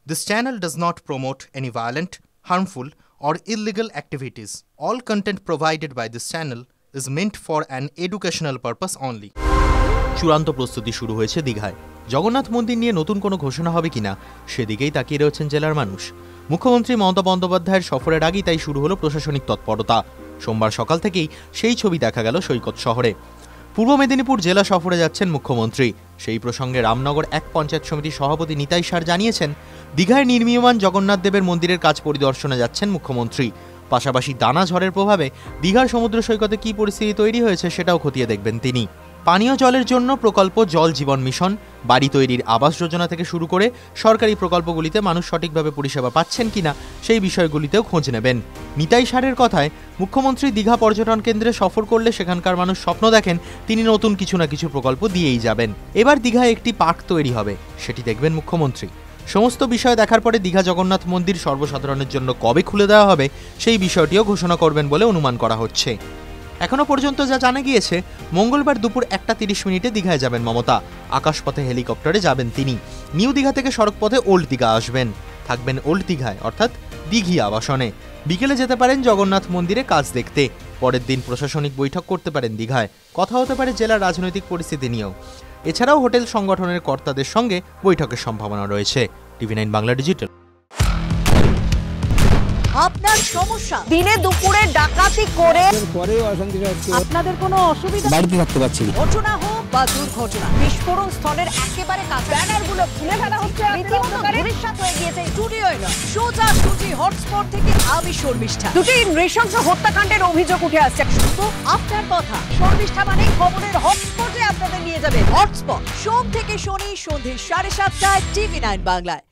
This channel does not promote any violent, harmful, or illegal activities. All content provided by this channel is meant for an educational purpose only. চূড়ান্ত প্রস্তুতি শুরু হয়েছে দীঘায়। জগন্নাথ মন্দির নিয়ে নতুন কোনো ঘোষণা হবে কিনা সেদিকেই তাকিয়ে রয়েছেন জেলার মানুষ। মুখ্যমন্ত্রী মমতা বন্দ্যোপাধ্যায়ের সফরের আগেই তাই শুরু হলো প্রশাসনিক তৎপরতা। সোমবার সকাল থেকেই সেই ছবি দেখা গেল সৈকত শহরে। পূর্ব মেদিনীপুর জেলা সফরে যাচ্ছেন মুখ্যমন্ত্রী। সেই প্রসঙ্গে রামনগর এক পঞ্চায়েত সমিতির সভাপতি নিতাই সার জানিয়েছেন, দীঘায় নির্মীয়মান জগন্নাথ দেবের মন্দিরের কাজ পরিদর্শনে যাচ্ছেন মুখ্যমন্ত্রী। পাশাপাশি দানা ঝড়ের প্রভাবে দীঘার সমুদ্র সৈকতে কী পরিস্থিতি তৈরি হয়েছে সেটাও খতিয়ে দেখবেন তিনি। পানীয় জলের জন্য প্রকল্প জল জীবন মিশন, বাড়ি তৈরির আবাস যোজনা থেকে শুরু করে সরকারি প্রকল্পগুলিতে মানুষ সঠিকভাবে পরিষেবা পাচ্ছেন কিনা সেই বিষয়গুলিতেও খোঁজ নেবেন। নিতাই সারের কথায়, মুখ্যমন্ত্রী দীঘা পর্যটন কেন্দ্রে সফর করলে সেখানকার মানুষ স্বপ্ন দেখেন তিনি নতুন কিছু না কিছু প্রকল্প দিয়েই যাবেন। এবার দীঘায় একটি পার্ক তৈরি হবে, সেটি দেখবেন মুখ্যমন্ত্রী। সমস্ত বিষয় দেখার পরে দীঘা জগন্নাথ মন্দির সর্বসাধারণের জন্য কবে খুলে দেওয়া হবে সেই বিষয়টিও ঘোষণা করবেন বলে অনুমান করা হচ্ছে। এখনো পর্যন্ত যা জানা গিয়েছে, মঙ্গলবার দুপুর 1:30 দীঘায় যাবেন মমতা। আকাশপথে হেলিকপ্টারে যাবেন তিনি। নিউ দীঘা থেকে সড়কপথে ওল্ড দীঘা আসবেন। থাকবেন ওল্ড দীঘায় অর্থাৎ দিঘি আবাসনে। বিকেলে যেতে পারেন জগন্নাথ মন্দিরে কাজ দেখতে। পরের দিন প্রশাসনিক বৈঠক করতে পারেন দীঘায়। কথা হতে পারে জেলার রাজনৈতিক পরিস্থিতি নিয়েও। এছাড়াও হোটেল সংগঠনের কর্তাদের সঙ্গে বৈঠকের সম্ভাবনা রয়েছে। টিভি9 বাংলা ডিজিটাল। আপনার সমস্যা, দিনে দুপুরে ডাকাতি করে আপনাদের কোনো অসুবিধা, বাড়িতে থাকতে পারছি না, ঘটনা হোক বা দুর্ঘটনা, বিস্ফোরণ স্থলের একেবারে কাছে ব্যানারগুলো খুলে ফেলা হচ্ছে, রীতিমতো ভবিষ্যৎ হয়ে গিয়েছে। স্টুডিওয় নয়, সোজা দুটি হটস্পট থেকে আমি শর্মিষ্ঠা। দুটি নৃশংস হত্যাকাণ্ডের অভিযোগ উঠে আসছে। শুধু আপনার কথা, শর্মিষ্ঠা মানে খবরের হটস্পটে আপনাদের নিয়ে যাবে। হটস্পট সোম থেকে শনি সন্ধ্যে 7:30টায় টিভি9 বাংলায়।